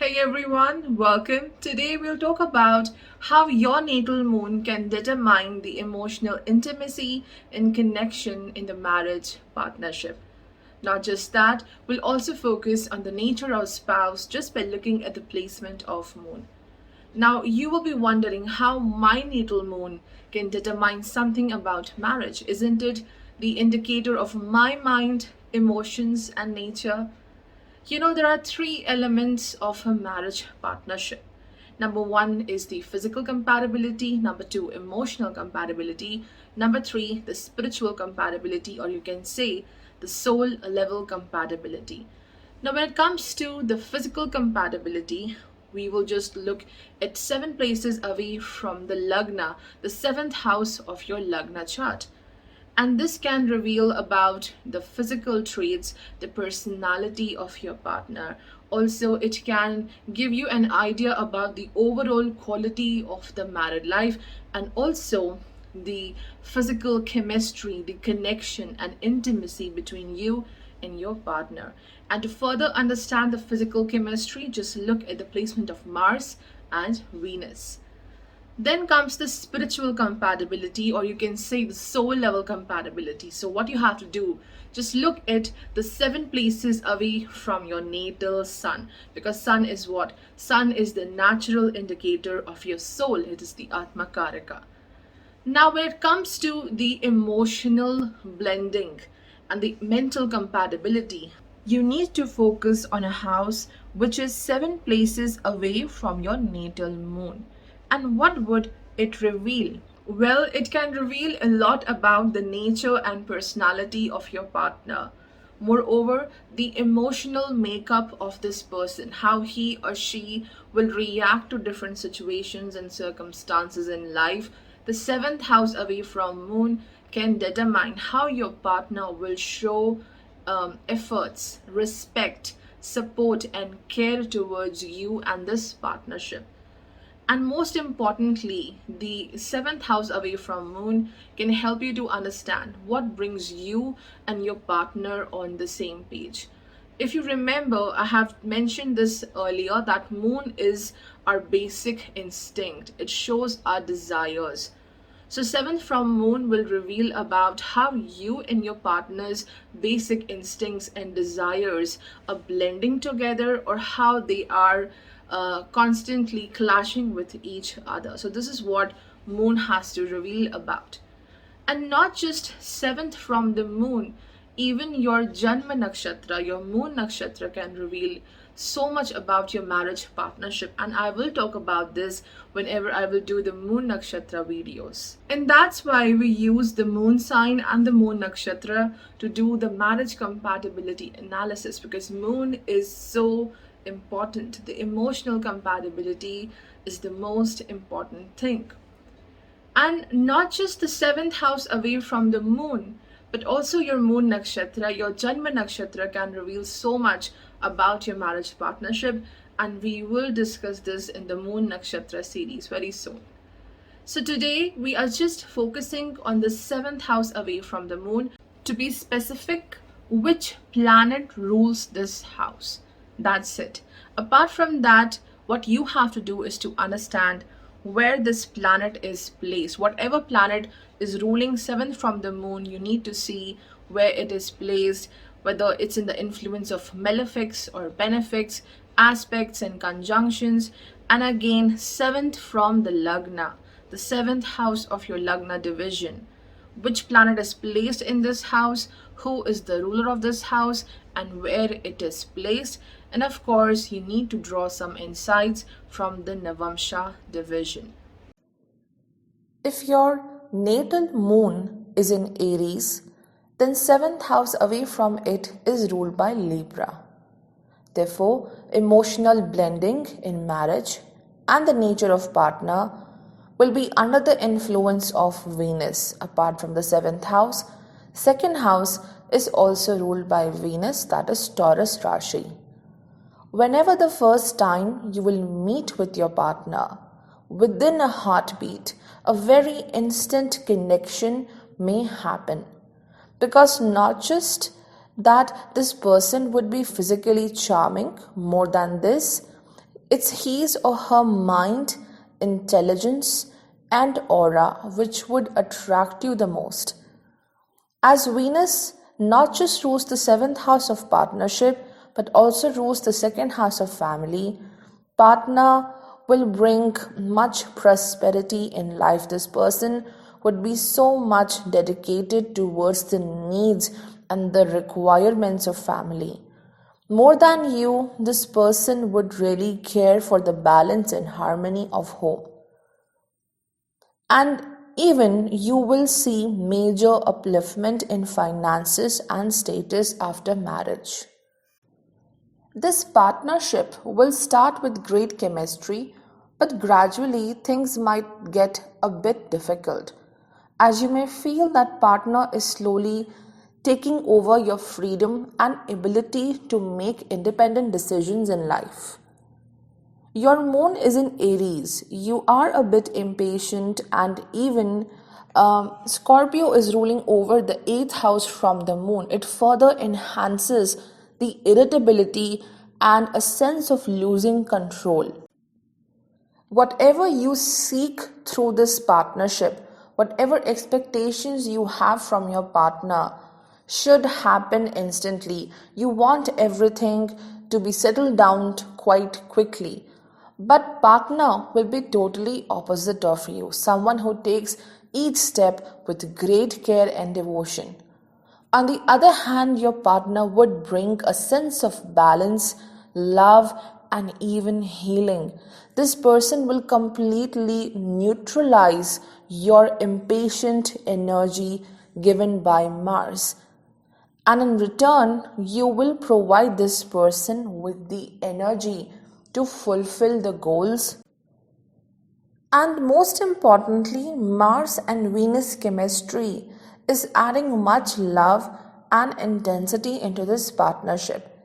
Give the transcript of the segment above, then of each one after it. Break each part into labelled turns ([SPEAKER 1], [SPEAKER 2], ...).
[SPEAKER 1] Hey everyone, welcome. Today we'll talk about how your natal moon can determine the emotional intimacy and connection in the marriage partnership. Not just that, we'll also focus on the nature of spouse just by looking at the placement of moon. Now, you will be wondering how my natal moon can determine something about marriage. Isn't it the indicator of my mind, emotions, and nature? There are three elements of a marriage partnership. Number one is the physical compatibility, number two, emotional compatibility, number three, the spiritual compatibility, or you can say the soul level compatibility. Now, when it comes to the physical compatibility, we will just look at 7 places away from the Lagna, the seventh house of your Lagna chart. And this can reveal about the physical traits, the personality of your partner. Also, it can give you an idea about the overall quality of the married life, and also the physical chemistry, the connection and intimacy between you and your partner. And to further understand the physical chemistry, just look at the placement of Mars and Venus. Then comes the spiritual compatibility, or you can say the soul level compatibility. So, what you have to do, just look at the 7 places away from your natal sun, because sun is what? Sun is the natural indicator of your soul, it is the Atma Karaka. Now, when it comes to the emotional blending and the mental compatibility, you need to focus on a house which is 7 places away from your natal moon. And what would it reveal? Well, it can reveal a lot about the nature and personality of your partner. Moreover, the emotional makeup of this person, how he or she will react to different situations and circumstances in life. The seventh house away from moon can determine how your partner will show efforts, respect, support, and care towards you and this partnership. And most importantly, the seventh house away from moon can help you to understand what brings you and your partner on the same page. If you remember, I have mentioned this earlier that moon is our basic instinct, it shows our desires. So, seventh from moon will reveal about how you and your partner's basic instincts and desires are blending together, or how they are constantly clashing with each other. So, this is what moon has to reveal about. And not just seventh from the moon, even your Janma Nakshatra, your moon nakshatra, can reveal so much about your marriage partnership. And I will talk about this whenever I will do the moon nakshatra videos. And that's why we use the moon sign and the moon nakshatra to do the marriage compatibility analysis, because moon is so important. The emotional compatibility is the most important thing. And not just the seventh house away from the moon, but also your moon nakshatra, your Janma nakshatra can reveal so much about your marriage partnership. And we will discuss this in the moon nakshatra series very soon. So today we are just focusing on the seventh house away from the moon. To be specific, which planet rules this house? That's it. Apart from that, what you have to do is to understand where this planet is placed. Whatever planet is ruling seventh from the moon, you need to see where it is placed, whether it's in the influence of malefics or benefics, aspects and conjunctions. And again, seventh from the Lagna, the seventh house of your Lagna division. Which planet is placed in this house, who is the ruler of this house, and where it is placed. And of course, you need to draw some insights from the Navamsha division.
[SPEAKER 2] If your natal moon is in Aries, then seventh house away from it is ruled by Libra. Therefore, emotional blending in marriage and the nature of partner will be under the influence of Venus. Apart from the seventh house, second house is also ruled by Venus, that is Taurus Rashi. Whenever the first time you will meet with your partner, within a heartbeat, a very instant connection may happen. Because not just that this person would be physically charming, more than this, It's his or her mind, intelligence, and aura which would attract you the most. As Venus not just rules the seventh house of partnership but also rules the second house of family, partner will bring much prosperity in life. This person would be so much dedicated towards the needs and the requirements of family. More than you, this person would really care for the balance and harmony of home. And even you will see major upliftment in finances and status after marriage. This partnership will start with great chemistry, but gradually things might get a bit difficult, as you may feel that partner is slowly taking over your freedom and ability to make independent decisions in life. Your moon is in Aries. You are a bit impatient, and even Scorpio is ruling over the eighth house from the moon. It further enhances the irritability and a sense of losing control. Whatever you seek through this partnership, whatever expectations you have from your partner, should happen instantly. You want everything to be settled down quite quickly. But partner will be totally opposite of you, someone who takes each step with great care and devotion. On the other hand, your partner would bring a sense of balance, love, and even healing. This person will completely neutralize your impatient energy given by Mars. And in return, you will provide this person with the energy to fulfill the goals. And most importantly, Mars and Venus chemistry is adding much love and intensity into this partnership.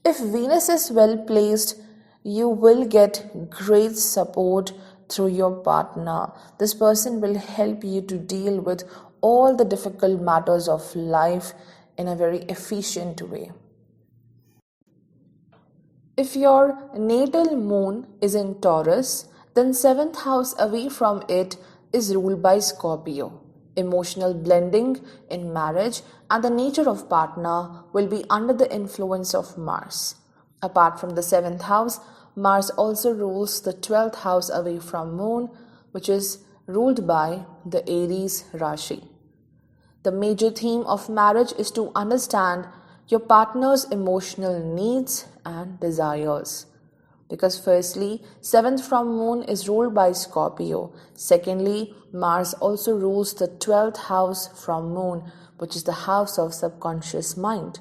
[SPEAKER 2] If Venus is well placed, you will get great support through your partner. This person will help you to deal with all the difficult matters of life in a very efficient way. If your natal moon is in Taurus, then seventh house away from it is ruled by Scorpio. Emotional blending in marriage and the nature of partner will be under the influence of Mars. Apart from the seventh house, Mars also rules the 12th house away from moon, which is ruled by the Aries Rashi. The major theme of marriage is to understand your partner's emotional needs and desires. Because firstly, 7th from moon is ruled by Scorpio. Secondly, Mars also rules the 12th house from moon, which is the house of subconscious mind.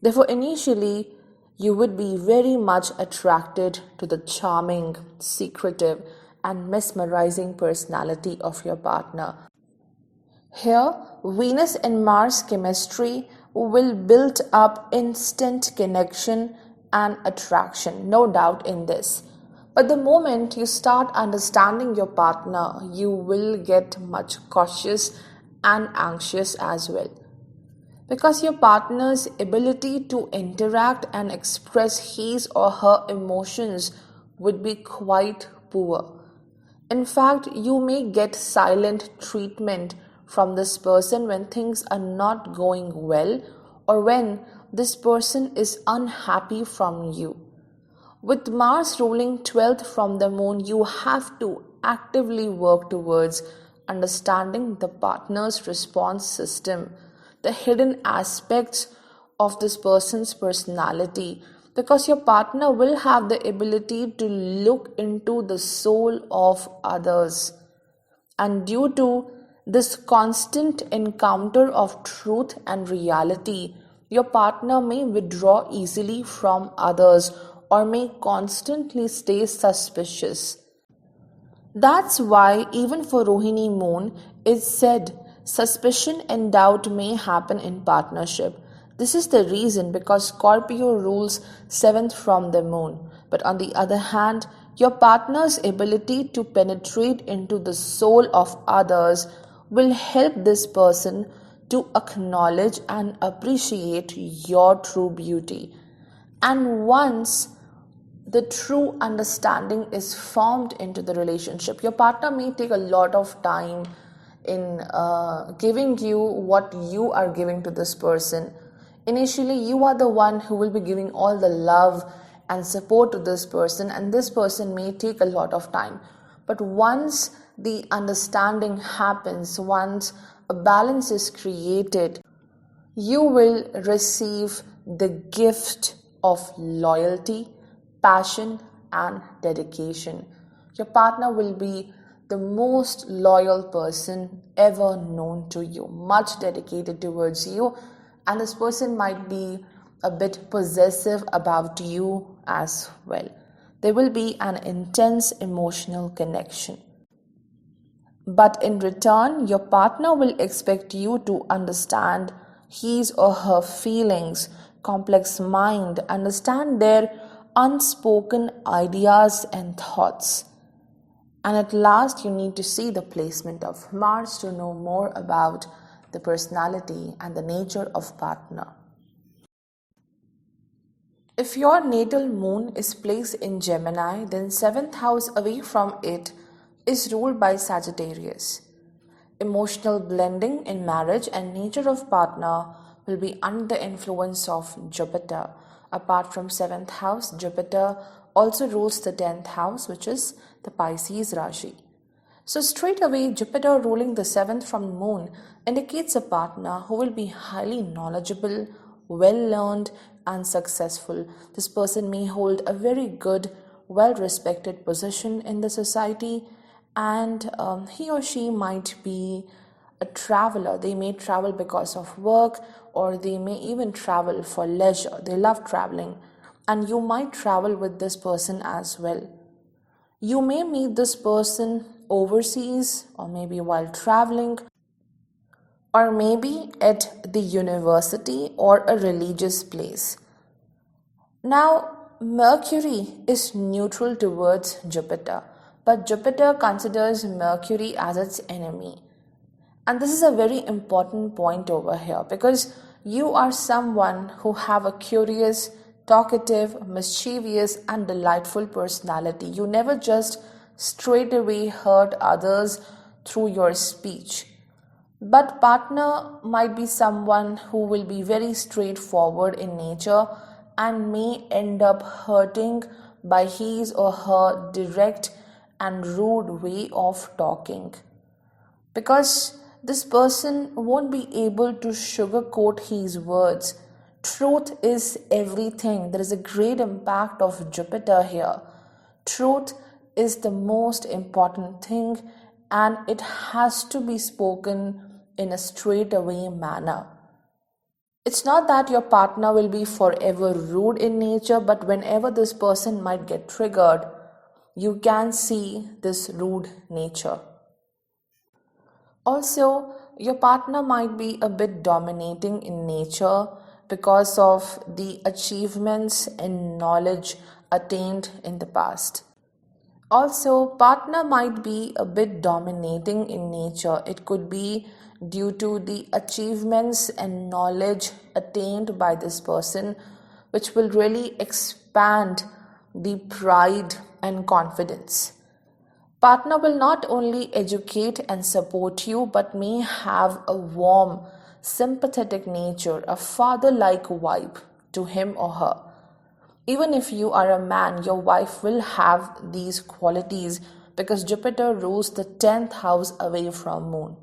[SPEAKER 2] Therefore, initially, you would be very much attracted to the charming, secretive, and mesmerizing personality of your partner. Here, Venus and Mars chemistry will build up instant connection and attraction, no doubt in this. But the moment you start understanding your partner, you will get much cautious and anxious as well. Because your partner's ability to interact and express his or her emotions would be quite poor. In fact, you may get silent treatment from this person when things are not going well or when this person is unhappy from you. With Mars ruling 12th from the moon, you have to actively work towards understanding the partner's response system, the hidden aspects of this person's personality, because your partner will have the ability to look into the soul of others. And due to this constant encounter of truth and reality, your partner may withdraw easily from others or may constantly stay suspicious. That's why, even for Rohini moon, it's said suspicion and doubt may happen in partnership. This is the reason because Scorpio rules 7th from the moon. But on the other hand, your partner's ability to penetrate into the soul of others will help this person to acknowledge and appreciate your true beauty. And once the true understanding is formed into the relationship. Your partner may take a lot of time in giving you what you are giving to this person. Initially, you are the one who will be giving all the love and support to this person, and this person may take a lot of time. But once the understanding happens, once a balance is created, you will receive the gift of loyalty, passion, and dedication. Your partner will be the most loyal person ever known to you, much dedicated towards you, and this person might be a bit possessive about you as well. There will be an intense emotional connection. But in return, your partner will expect you to understand his or her feelings, complex mind, understand their unspoken ideas and thoughts. And at last, you need to see the placement of Mars to know more about the personality and the nature of partner. If your natal moon is placed in Gemini, then 7th house away from it is ruled by Sagittarius. Emotional blending in marriage and nature of partner will be under the influence of Jupiter. Apart from 7th house, Jupiter also rules the 10th house, which is the Pisces Rashi. So straight away, Jupiter ruling the 7th from moon indicates a partner who will be highly knowledgeable, well-learned and successful. This person may hold a very good, well-respected position in the society, and he or she might be a traveler. They may travel because of work, or they may even travel for leisure. They love traveling, and you might travel with this person as well. You may meet this person overseas, or maybe while traveling, or maybe at the university or a religious place. Now, Mercury is neutral towards Jupiter, but Jupiter considers Mercury as its enemy. And this is a very important point over here, because you are someone who have a curious, talkative, mischievous and delightful personality. You never just straight away hurt others through your speech. But partner might be someone who will be very straightforward in nature and may end up hurting by his or her direct and rude way of talking. Because this person won't be able to sugarcoat his words. Truth is everything. There is a great impact of Jupiter here. Truth is the most important thing, and it has to be spoken in a straightaway manner. It's not that your partner will be forever rude in nature, but whenever this person might get triggered, you can see this rude nature. Also, your partner might be a bit dominating in nature because of the achievements and knowledge attained in the past. Also, partner might be a bit dominating in nature. It could be due to the achievements and knowledge attained by this person, which will really expand the pride and confidence. Partner will not only educate and support you, but may have a warm, sympathetic nature, a father-like vibe to him or her. Even if you are a man, your wife will have these qualities because Jupiter rules the 10th house away from moon.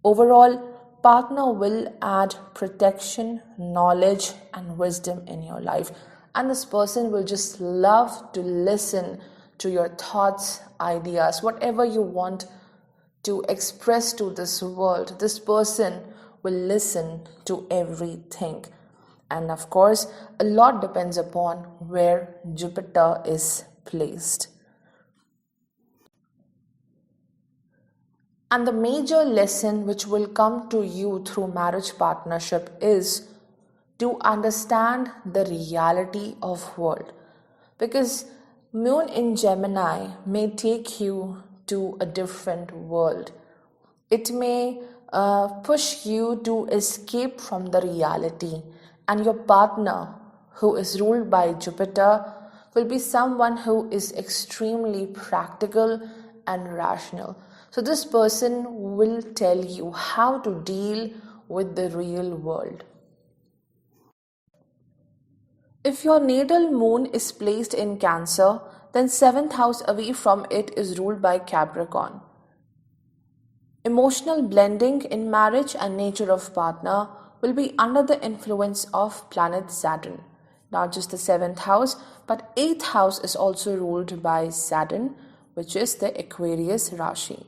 [SPEAKER 2] Overall, partner will add protection, knowledge and wisdom in your life. And this person will just love to listen to your thoughts, ideas, whatever you want to express to this world. This person will listen to everything. And of course, a lot depends upon where Jupiter is placed. And the major lesson which will come to you through marriage partnership is to understand the reality of world. Because Moon in Gemini may take you to a different world. It may push you to escape from the reality, and your partner, who is ruled by Jupiter, will be someone who is extremely practical and rational. So this person will tell you how to deal with the real world. If your natal moon is placed in Cancer, then 7th house away from it is ruled by Capricorn. Emotional blending in marriage and nature of partner will be under the influence of planet Saturn. Not just the 7th house, but 8th house is also ruled by Saturn, which is the Aquarius Rashi.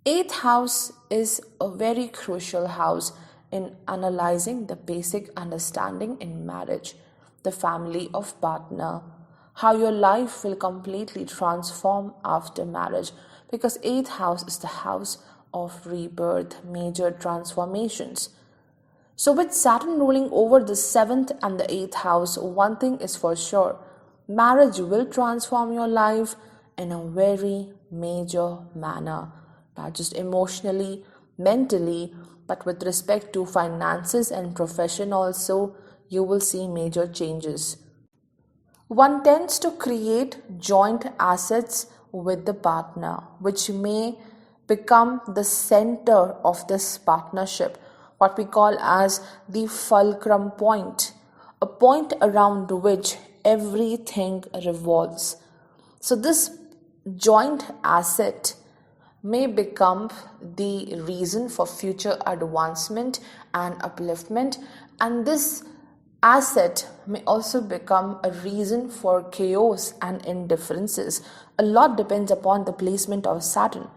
[SPEAKER 2] 8th house is a very crucial house in analyzing the basic understanding in marriage, the family of partner, how your life will completely transform after marriage, because 8th house is the house of rebirth, major transformations. So with Saturn ruling over the 7th and the 8th house, one thing is for sure, marriage will transform your life in a very major manner, not just emotionally, mentally, but with respect to finances and profession also, you will see major changes. One tends to create joint assets with the partner, which may become the center of this partnership, what we call as the fulcrum point, a point around which everything revolves. So this joint asset may become the reason for future advancement and upliftment, and this asset may also become a reason for chaos and indifferences. A lot depends upon the placement of Saturn.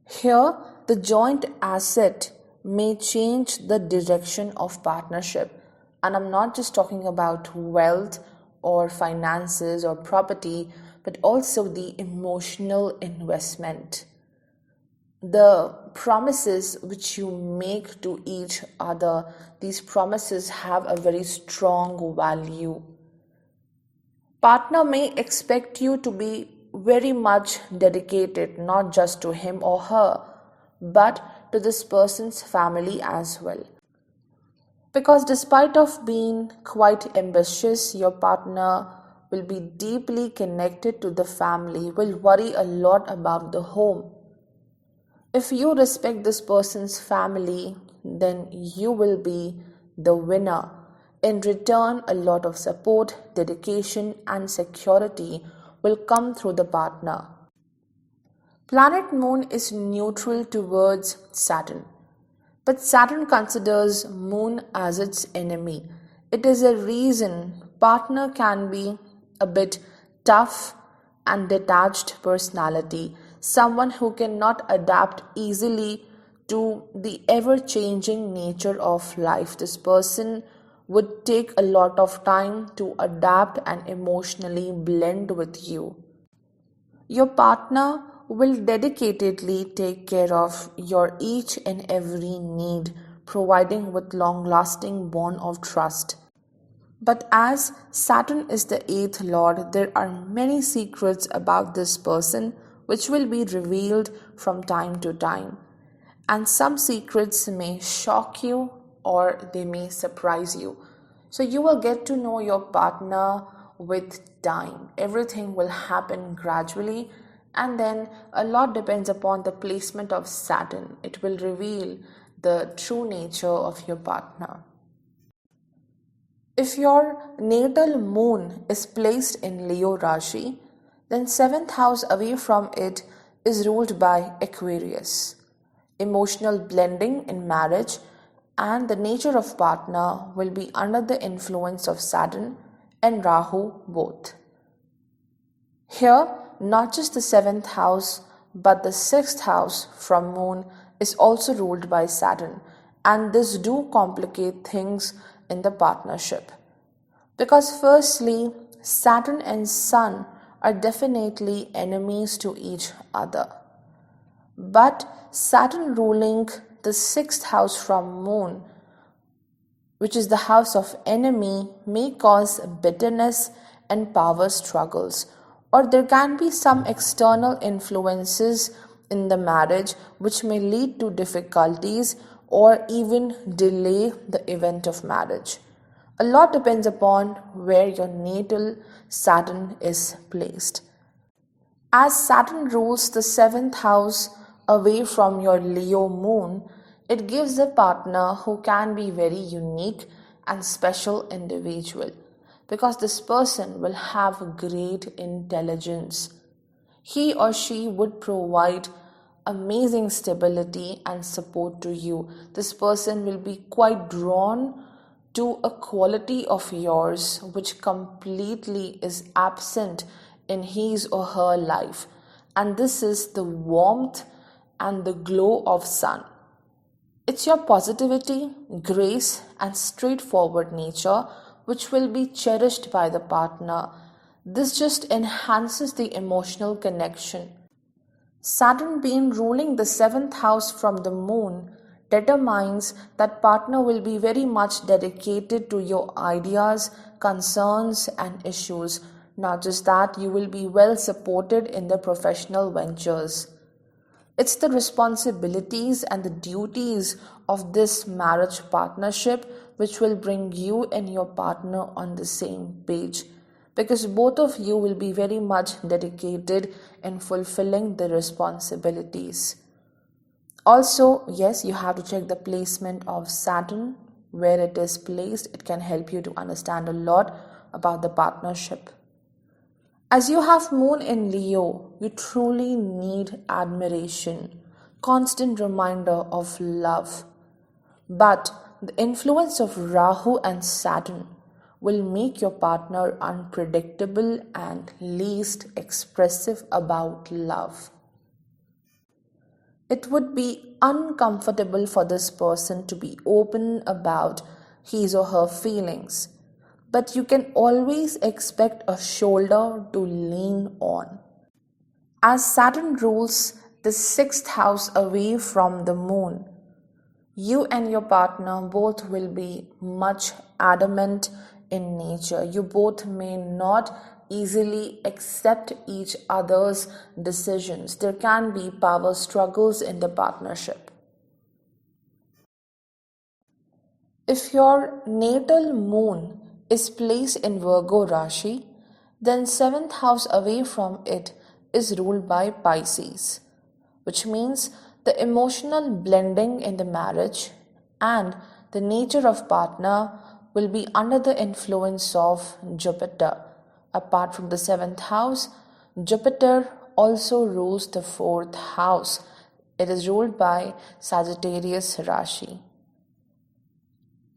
[SPEAKER 2] Here, the joint asset may change the direction of partnership. And I'm not just talking about wealth or finances or property, but also the emotional investment. The promises which you make to each other, these promises have a very strong value. Partner may expect you to be very much dedicated, not just to him or her, but to this person's family as well. Because despite of being quite ambitious, your partner will be deeply connected to the family, will worry a lot about the home. If you respect this person's family, then you will be the winner. In return, a lot of support, dedication, and security will come through the partner. Planet Moon is neutral towards Saturn, but Saturn considers Moon as its enemy. It is a reason partner can be a bit tough and detached personality, someone who cannot adapt easily to the ever-changing nature of life. This person would take a lot of time to adapt and emotionally blend with you. Your partner will dedicatedly take care of your each and every need, providing with long-lasting bond of trust. But as Saturn is the 8th lord, there are many secrets about this person which will be revealed from time to time. And some secrets may shock you or they may surprise you. So you will get to know your partner with time. Everything will happen gradually, and then a lot depends upon the placement of Saturn. It will reveal the true nature of your partner. If your natal moon is placed in Leo Rashi, then 7th house away from it is ruled by Aquarius. Emotional blending in marriage and the nature of partner will be under the influence of Saturn and Rahu both. Here, not just the 7th house, but the 6th house from moon is also ruled by Saturn, and this do complicate things in the partnership. Because firstly, Saturn and Sun are definitely enemies to each other. But Saturn ruling the 6th house from moon, which is the house of enemy, may cause bitterness and power struggles. Or there can be some external influences in the marriage which may lead to difficulties or even delay the event of marriage. A lot depends upon where your natal Saturn is placed. As Saturn rules the seventh house away from your Leo moon, it gives a partner who can be very unique and special individual because this person will have great intelligence. He or she would provide amazing stability and support to you. This person will be quite drawn to a quality of yours which completely is absent in his or her life, and this is the warmth and the glow of sun. It's your positivity, grace, and straightforward nature which will be cherished by the partner. This just enhances the emotional connection. Saturn being ruling the seventh house from the moon determines that partner will be very much dedicated to your ideas, concerns, and issues. Not just that, you will be well supported in the professional ventures. It's the responsibilities and the duties of this marriage partnership which will bring you and your partner on the same page, because both of you will be very much dedicated in fulfilling the responsibilities. Also, yes, you have to check the placement of Saturn, where it is placed. It can help you to understand a lot about the partnership. As you have moon in Leo, you truly need admiration, constant reminder of love. But the influence of Rahu and Saturn will make your partner unpredictable and least expressive about love. It would be uncomfortable for this person to be open about his or her feelings, but you can always expect a shoulder to lean on. As Saturn rules the sixth house away from the moon, you and your partner both will be much adamant in nature. You both may not easily accept each other's decisions. There can be power struggles in the partnership. If your natal moon is placed in Virgo Rashi, then seventh house away from it is ruled by Pisces, which means the emotional blending in the marriage and the nature of partner will be under the influence of Jupiter. Apart from the seventh house, Jupiter also rules the fourth house. It is ruled by Sagittarius Rashi.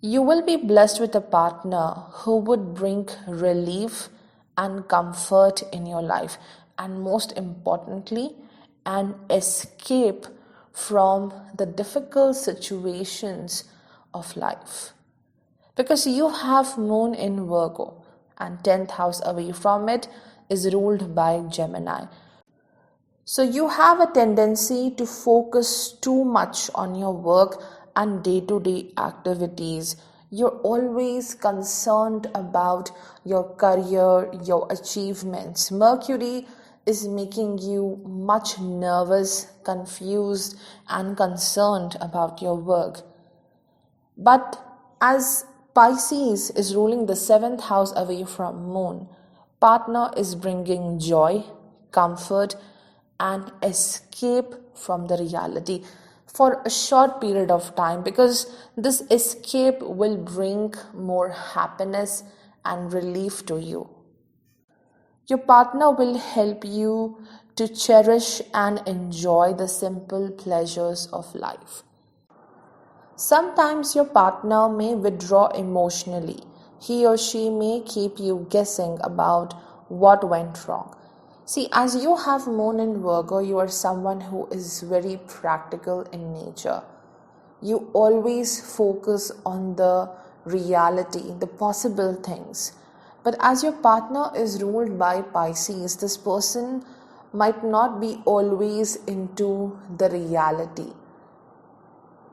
[SPEAKER 2] You will be blessed with a partner who would bring relief and comfort in your life, and most importantly, an escape from the difficult situations of life. Because you have moon in Virgo and 10th house away from it is ruled by Gemini. So you have a tendency to focus too much on your work and day-to-day activities. You're always concerned about your career, your achievements. Mercury is making you much nervous, confused, and concerned about your work. But as Pisces is ruling the seventh house away from moon, partner is bringing joy, comfort, and escape from the reality for a short period of time, because this escape will bring more happiness and relief to you. Your partner will help you to cherish and enjoy the simple pleasures of life. Sometimes your partner may withdraw emotionally. He or she may keep you guessing about what went wrong. See, as you have moon in Virgo, you are someone who is very practical in nature. You always focus on the reality, the possible things. But as your partner is ruled by Pisces, this person might not be always into the reality.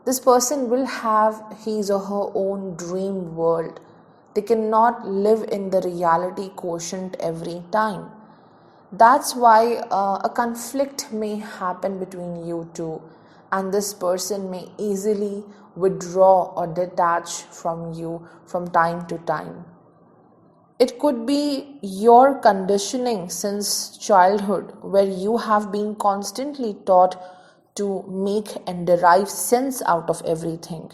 [SPEAKER 2] This person will have his or her own dream world. They cannot live in the reality quotient every time. That's why a conflict may happen between you two, and this person may easily withdraw or detach from you from time to time. It could be your conditioning since childhood, where you have been constantly taught to make and derive sense out of everything.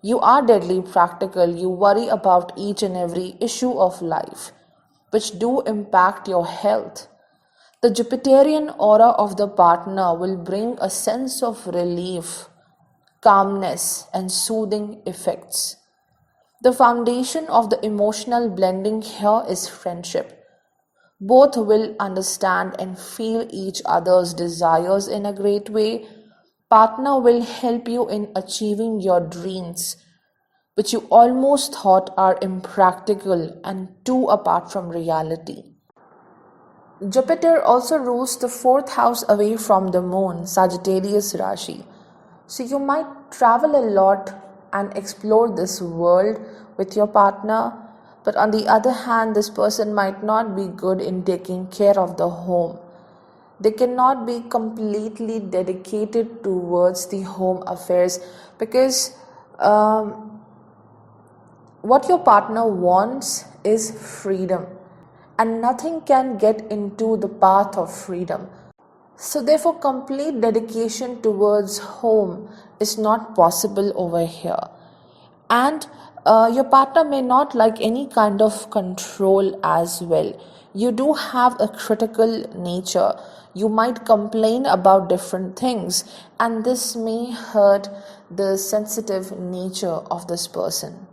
[SPEAKER 2] You are deadly practical. You worry about each and every issue of life, which do impact your health. The Jupiterian aura of the partner will bring a sense of relief, calmness, and soothing effects. The foundation of the emotional blending here is friendship. Both will understand and feel each other's desires in a great way. Partner will help you in achieving your dreams, which you almost thought are impractical and too apart from reality. Jupiter also rules the fourth house away from the moon, Sagittarius Rashi. So you might travel a lot and explore this world with your partner, but on the other hand, this person might not be good in taking care of the home. They cannot be completely dedicated towards the home affairs because what your partner wants is freedom, and nothing can get into the path of freedom. So, therefore, complete dedication towards home is not possible over here. And your partner may not like any kind of control as well. You do have a critical nature. You might complain about different things, and this may hurt the sensitive nature of this person.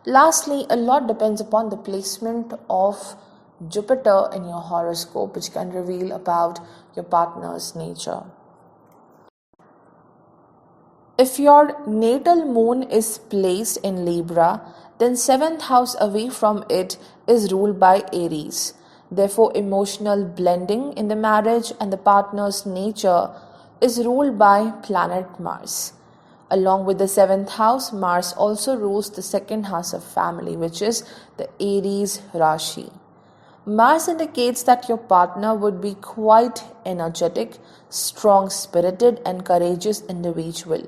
[SPEAKER 2] Lastly, a lot depends upon the placement of Jupiter in your horoscope, which can reveal about your partner's nature. If your natal moon is placed in Libra, then seventh house away from it is ruled by Aries. Therefore, emotional blending in the marriage and the partner's nature is ruled by planet Mars. Along with the seventh house, Mars also rules the second house of family, which is the Aries Rashi. Mars indicates that your partner would be quite energetic, strong spirited, and courageous individual.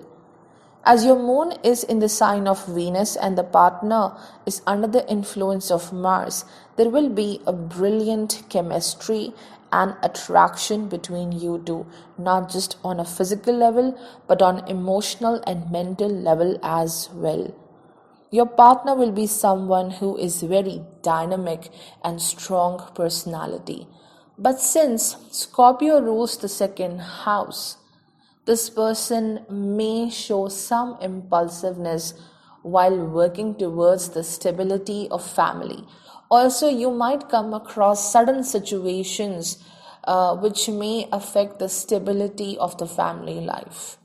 [SPEAKER 2] As your moon is in the sign of Venus and the partner is under the influence of Mars, there will be a brilliant chemistry and attraction between you two, not just on a physical level, but on emotional and mental level as well. Your partner will be someone who is very dynamic and strong personality. But since Scorpio rules the second house, this person may show some impulsiveness while working towards the stability of family. Also, you might come across sudden situations which may affect the stability of the family life.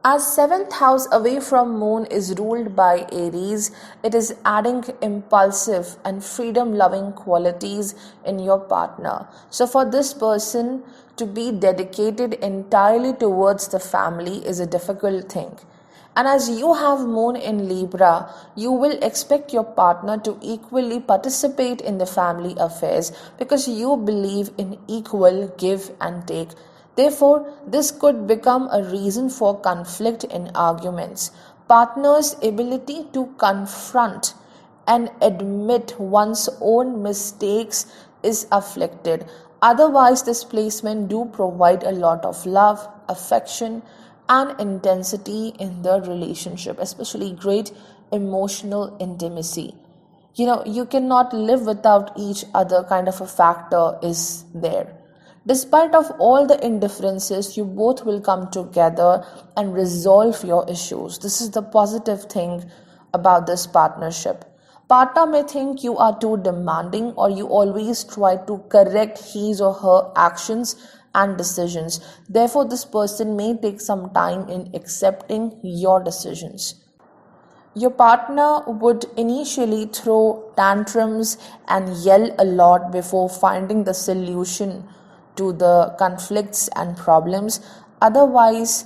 [SPEAKER 2] As seventh house away from moon is ruled by Aries, it is adding impulsive and freedom loving qualities in your partner. So for this person to be dedicated entirely towards the family is a difficult thing. And as you have moon in Libra, you will expect your partner to equally participate in the family affairs because you believe in equal give and take. Therefore, this could become a reason for conflict in arguments. Partners' ability to confront and admit one's own mistakes is afflicted. Otherwise, this placement do provide a lot of love, affection, and intensity in the relationship, especially great emotional intimacy. You cannot live without each other kind of a factor is there. Despite of all the indifferences, you both will come together and resolve your issues. This is the positive thing about this partnership. Partner may think you are too demanding or you always try to correct his or her actions and decisions. Therefore, this person may take some time in accepting your decisions. Your partner would initially throw tantrums and yell a lot before finding the solution to the conflicts and problems. Otherwise,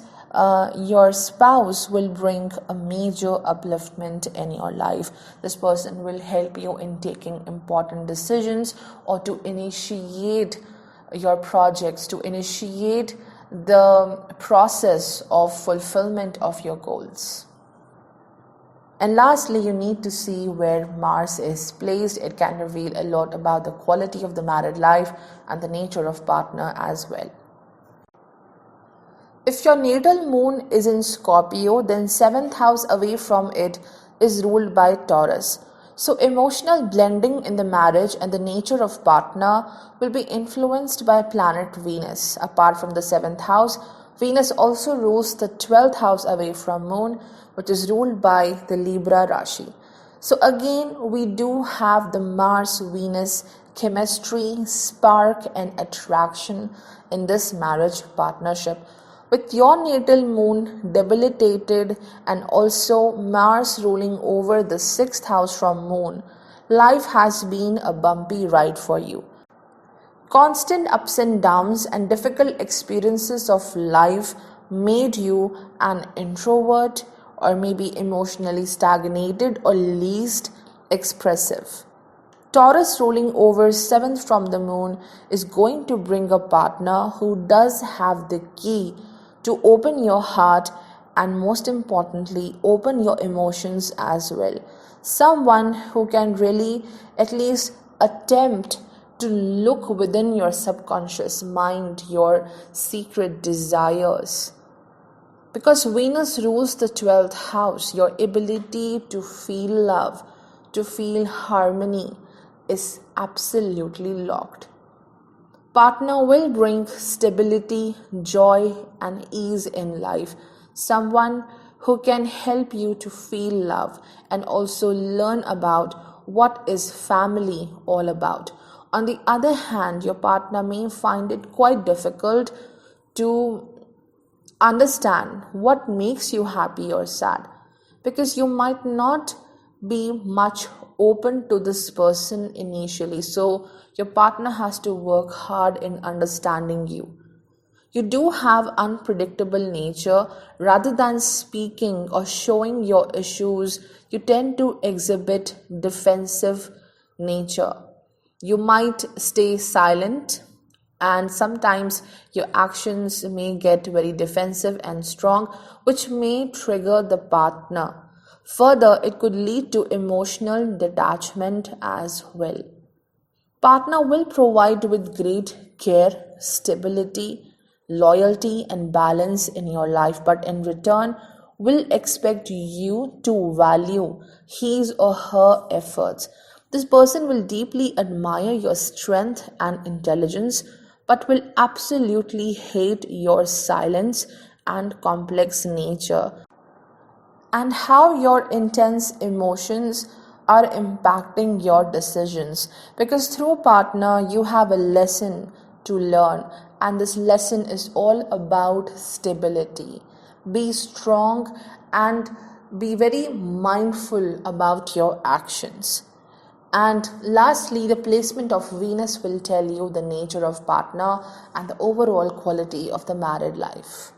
[SPEAKER 2] your spouse will bring a major upliftment in your life. This person will help you in taking important decisions or to initiate your projects, to initiate the process of fulfillment of your goals. And lastly, you need to see where Mars is placed. It can reveal a lot about the quality of the married life and the nature of partner as well. If your natal moon is in Scorpio, then 7th house away from it is ruled by Taurus. So emotional blending in the marriage and the nature of partner will be influenced by planet Venus. Apart from the 7th house, Venus also rules the 12th house away from moon, which is ruled by the Libra Rashi. So again, we do have the Mars-Venus chemistry, spark and attraction in this marriage partnership. With your natal moon debilitated and also Mars ruling over the 6th house from moon, life has been a bumpy ride for you. Constant ups and downs and difficult experiences of life made you an introvert or maybe emotionally stagnated or least expressive. Taurus ruling over 7th from the moon is going to bring a partner who does have the key to open your heart and most importantly open your emotions as well. Someone who can really at least attempt to look within your subconscious mind, your secret desires. Because Venus rules the 12th house, your ability to feel love, to feel harmony is absolutely locked. Partner will bring stability, joy, and ease in life. Someone who can help you to feel love and also learn about what is family all about. On the other hand, your partner may find it quite difficult to understand what makes you happy or sad because you might not be much open to this person initially. So your partner has to work hard in understanding you. You do have unpredictable nature. Rather than speaking or showing your issues, you tend to exhibit defensive nature. You might stay silent and sometimes your actions may get very defensive and strong, which may trigger the partner. Further, it could lead to emotional detachment as well. Partner will provide with great care, stability, loyalty and balance in your life, but in return will expect you to value his or her efforts. This person will deeply admire your strength and intelligence, but will absolutely hate your silence and complex nature and how your intense emotions are impacting your decisions, because through partner you have a lesson to learn, and this lesson is all about stability. Be strong and be very mindful about your actions. And lastly, the placement of Venus will tell you the nature of partner and the overall quality of the married life.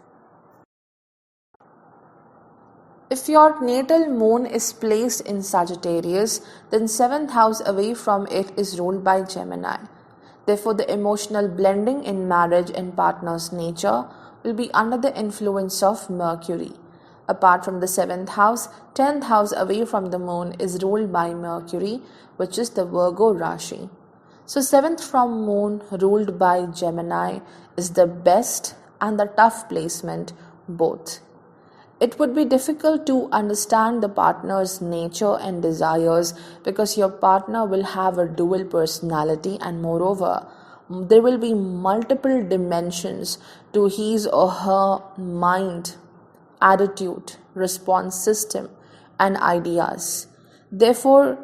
[SPEAKER 2] If your natal moon is placed in Sagittarius, then 7th house away from it is ruled by Gemini. Therefore, the emotional blending in marriage and partner's nature will be under the influence of Mercury. Apart from the 7th house, 10th house away from the moon is ruled by Mercury, which is the Virgo Rashi. So 7th from moon ruled by Gemini is the best and the tough placement both. It would be difficult to understand the partner's nature and desires because your partner will have a dual personality, and moreover, there will be multiple dimensions to his or her mind, attitude, response system, and ideas. Therefore,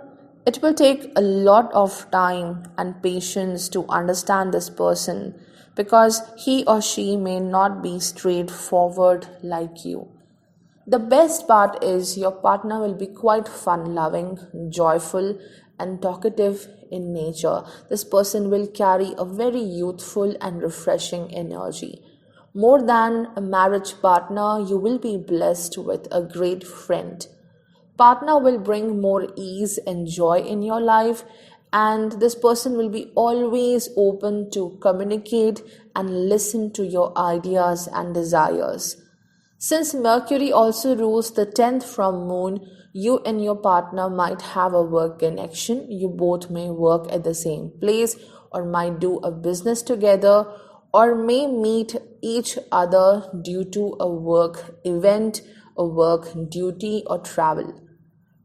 [SPEAKER 2] it will take a lot of time and patience to understand this person because he or she may not be straightforward like you. The best part is your partner will be quite fun loving, joyful, and talkative in nature. This person will carry a very youthful and refreshing energy. More than a marriage partner, you will be blessed with a great friend. Partner will bring more ease and joy in your life, and this person will be always open to communicate and listen to your ideas and desires. Since Mercury also rules the 10th from Moon, you and your partner might have a work connection. You both may work at the same place or might do a business together or may meet each other due to a work event, a work duty, or travel.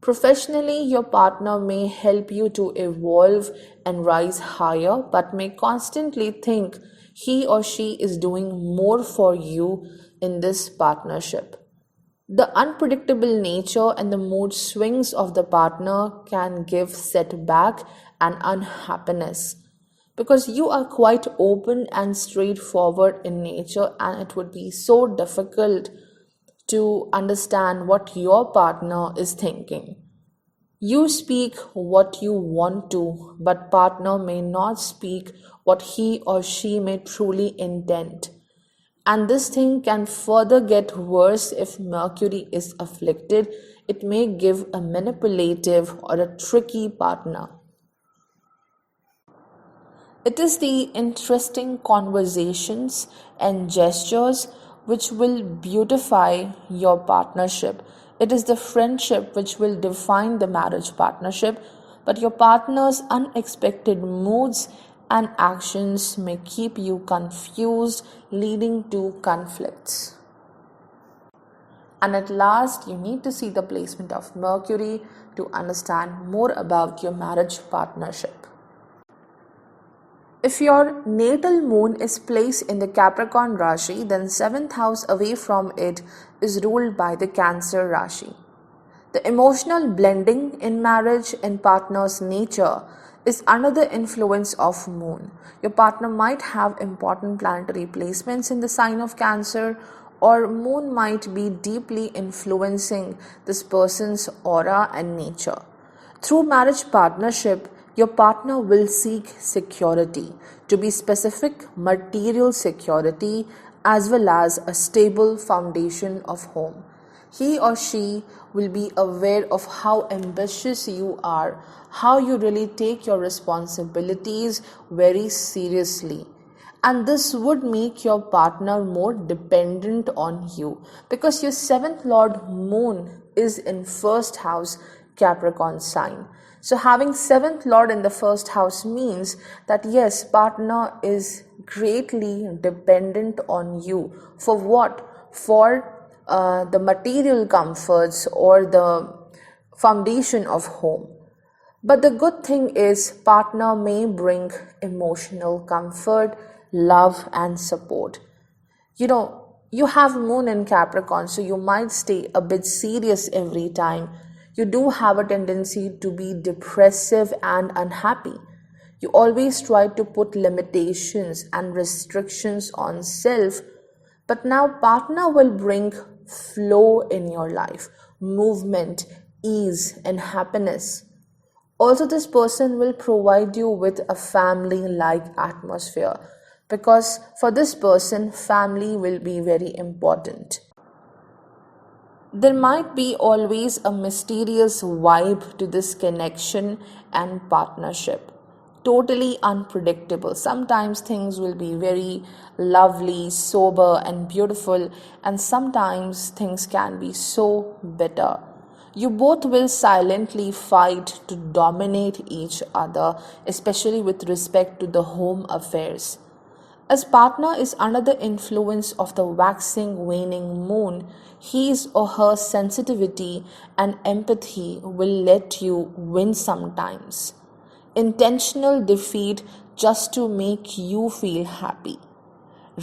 [SPEAKER 2] Professionally, your partner may help you to evolve and rise higher, but may constantly think he or she is doing more for you in this partnership. The unpredictable nature and the mood swings of the partner can give setback and unhappiness because you are quite open and straightforward in nature, and it would be so difficult to understand what your partner is thinking. You speak what you want to, but partner may not speak what he or she may truly intend. And this thing can further get worse if Mercury is afflicted. It may give a manipulative or a tricky partner. It is the interesting conversations and gestures which will beautify your partnership. It is the friendship which will define the marriage partnership, but your partner's unexpected moods and actions may keep you confused, leading to conflicts. And at last, you need to see the placement of Mercury to understand more about your marriage partnership. If your natal moon is placed in the Capricorn Rashi, then 7th house away from it is ruled by the Cancer Rashi. The emotional blending in marriage and partner's nature is under the influence of moon. Your partner might have important planetary placements in the sign of Cancer, or moon might be deeply influencing this person's aura and nature. Through marriage partnership, your partner will seek security, to be specific, material security, as well as a stable foundation of home. He or she will be aware of how ambitious you are, how you really take your responsibilities very seriously. And this would make your partner more dependent on you because your 7th Lord Moon is in first house Capricorn sign. So having 7th Lord in the first house means that yes, partner is greatly dependent on you. For what? For the material comforts or the foundation of home. But the good thing is partner may bring emotional comfort, love and support. You have moon in Capricorn, so you might stay a bit serious every time. You do have a tendency to be depressive and unhappy. You always try to put limitations and restrictions on self, but now partner will bring flow in your life, movement, ease and happiness. Also, this person will provide you with a family-like atmosphere because for this person, family will be very important. There might be always a mysterious vibe to this connection and partnership. Totally unpredictable. Sometimes things will be very lovely, sober, and beautiful, and sometimes things can be so bitter. You both will silently fight to dominate each other, especially with respect to the home affairs. As partner is under the influence of the waxing waning moon, his or her sensitivity and empathy will let you win sometimes. Intentional defeat just to make you feel happy.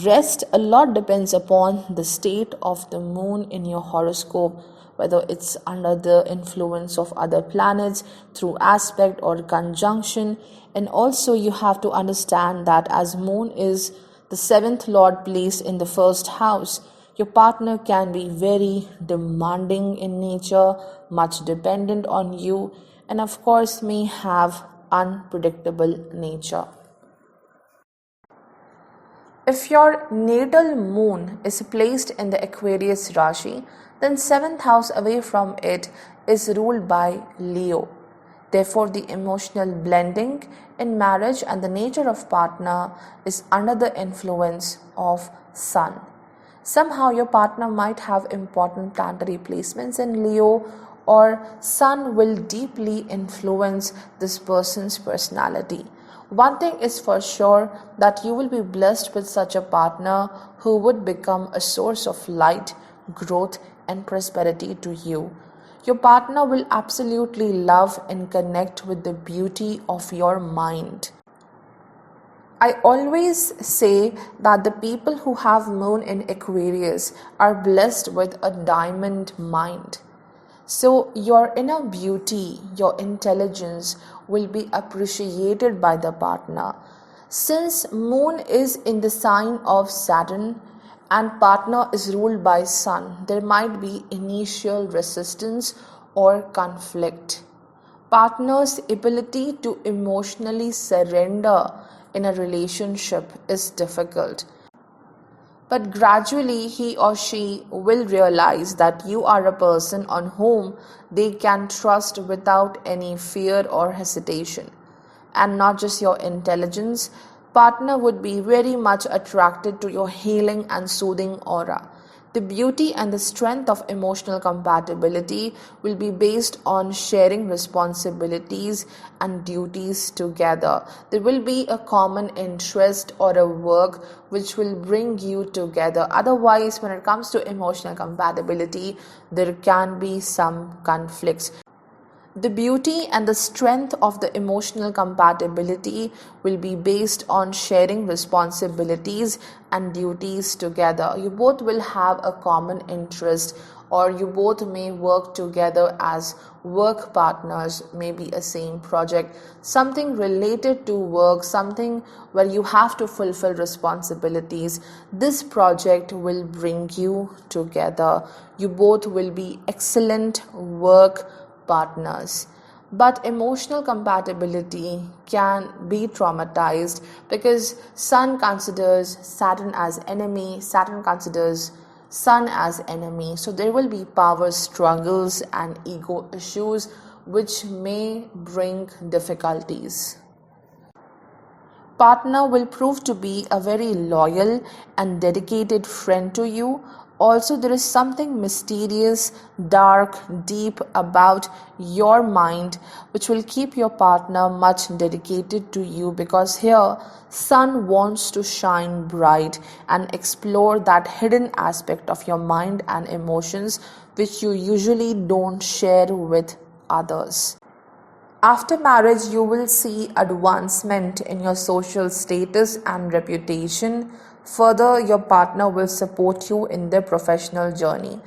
[SPEAKER 2] Rest a lot depends upon the state of the moon in your horoscope, whether it's under the influence of other planets through aspect or conjunction. And also you have to understand that as moon is the 7th lord placed in the first house, your partner can be very demanding in nature, much dependent on you, and of course may have unpredictable nature. If your natal moon is placed in the Aquarius Rashi, then 7th house away from it is ruled by Leo. Therefore, the emotional blending in marriage and the nature of partner is under the influence of Sun. Somehow your partner might have important planetary placements in Leo, or Sun will deeply influence this person's personality. One thing is for sure, that you will be blessed with such a partner who would become a source of light, growth, and prosperity to you. Your partner will absolutely love and connect with the beauty of your mind. I always say that the people who have moon in Aquarius are blessed with a diamond mind. So your inner beauty, your intelligence will be appreciated by the partner. Since moon is in the sign of Saturn and partner is ruled by Sun, there might be initial resistance or conflict. Partner's ability to emotionally surrender in a relationship is difficult. But gradually, he or she will realize that you are a person on whom they can trust without any fear or hesitation. And not just your intelligence, partner would be very much attracted to your healing and soothing aura. The beauty and the strength of emotional compatibility will be based on sharing responsibilities and duties together. There will be a common interest or a work which will bring you together. Otherwise, when it comes to emotional compatibility, there can be some conflicts. The beauty and the strength of the emotional compatibility will be based on sharing responsibilities and duties together. You both will have a common interest, or you both may work together as work partners, maybe a same project, something related to work, something where you have to fulfill responsibilities. This project will bring you together. You both will be excellent work partners. But emotional compatibility can be traumatized because Sun considers Saturn as enemy, Saturn considers Sun as enemy. So there will be power struggles and ego issues which may bring difficulties. Partner will prove to be a very loyal and dedicated friend to you. Also, there is something mysterious, dark, deep about your mind which will keep your partner much dedicated to you, because here Sun wants to shine bright and explore that hidden aspect of your mind and emotions which you usually don't share with others. After marriage, you will see advancement in your social status and reputation. Further, your partner will support you in their professional journey.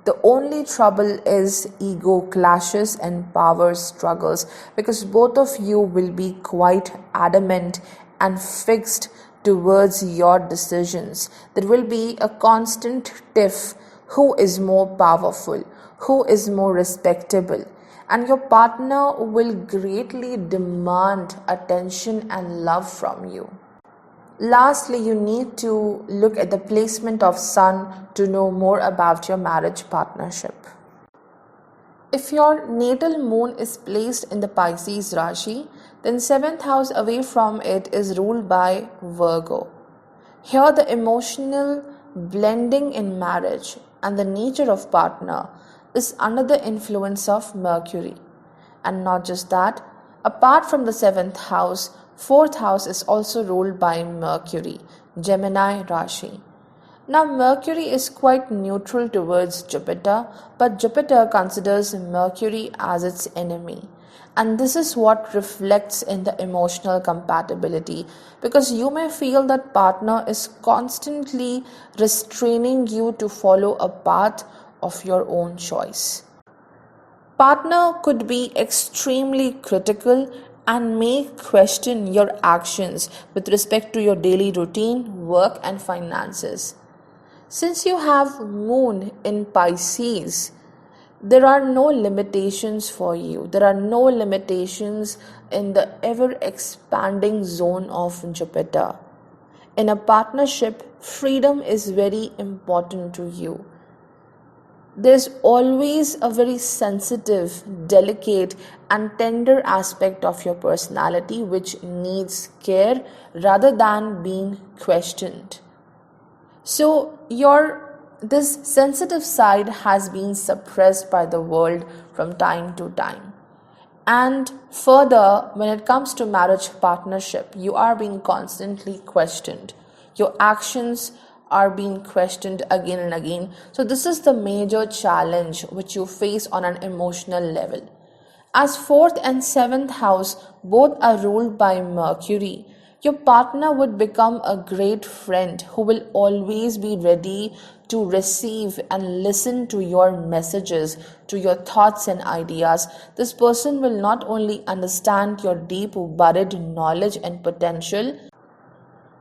[SPEAKER 2] The only trouble is ego clashes and power struggles, because both of you will be quite adamant and fixed towards your decisions. There will be a constant tiff: who is more powerful, who is more respectable, and your partner will greatly demand attention and love from you. Lastly, you need to look at the placement of Sun to know more about your marriage partnership. If your natal moon is placed in the Pisces Rashi, then 7th house away from it is ruled by Virgo. Here, the emotional blending in marriage and the nature of partner is under the influence of Mercury. And not just that, apart from the 7th house, 4th house is also ruled by Mercury, Gemini Rashi. Now, Mercury is quite neutral towards Jupiter, but Jupiter considers Mercury as its enemy. And this is what reflects in the emotional compatibility, because you may feel that partner is constantly restraining you to follow a path of your own choice. Partner could be extremely critical and may question your actions with respect to your daily routine, work, and finances. Since you have moon in Pisces, there are no limitations for you. There are no limitations in the ever expanding zone of Jupiter. In a partnership, freedom is very important to you. There's always a very sensitive, delicate, and tender aspect of your personality which needs care rather than being questioned. So your this sensitive side has been suppressed by the world from time to time. And further, when it comes to marriage partnership, you are being constantly questioned. Your actions are being questioned again and again. So, this is the major challenge which you face on an emotional level. As fourth and seventh house both are ruled by Mercury, your partner would become a great friend who will always be ready to receive and listen to your messages, to your thoughts and ideas. This person will not only understand your deep buried knowledge and potential,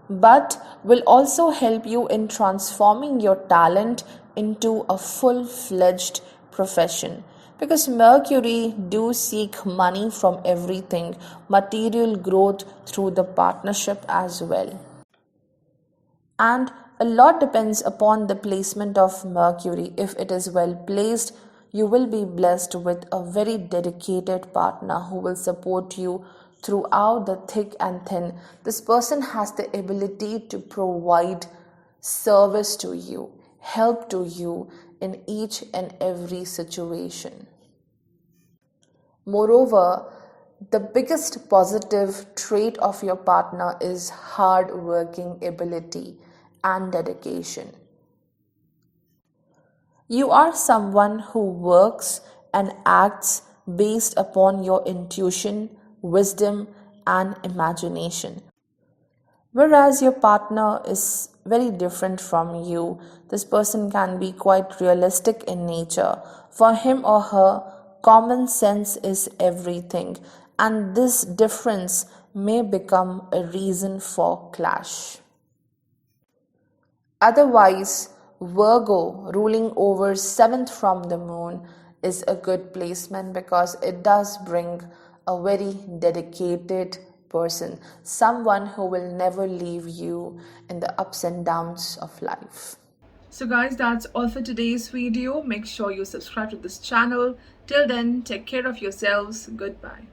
[SPEAKER 2] but will also help you in transforming your talent into a full-fledged profession, because Mercury do seek money from everything, material growth through the partnership as well. And a lot depends upon the placement of Mercury. If it is well placed, you will be blessed with a very dedicated partner who will support you throughout the thick and thin. This person has the ability to provide service to you, help to you in each and every situation. Moreover, the biggest positive trait of your partner is hard working ability and dedication. You are someone who works and acts based upon your intuition, wisdom, and imagination. Whereas your partner is very different from you, this person can be quite realistic in nature. For him or her, common sense is everything, and this difference may become a reason for clash. Otherwise, Virgo ruling over 7th from the moon is a good placement because it does bring a very dedicated person, someone who will never leave you in the ups and downs of life.
[SPEAKER 1] So guys, that's all for today's video. Make sure you subscribe to this channel. Till then, take care of yourselves. Goodbye.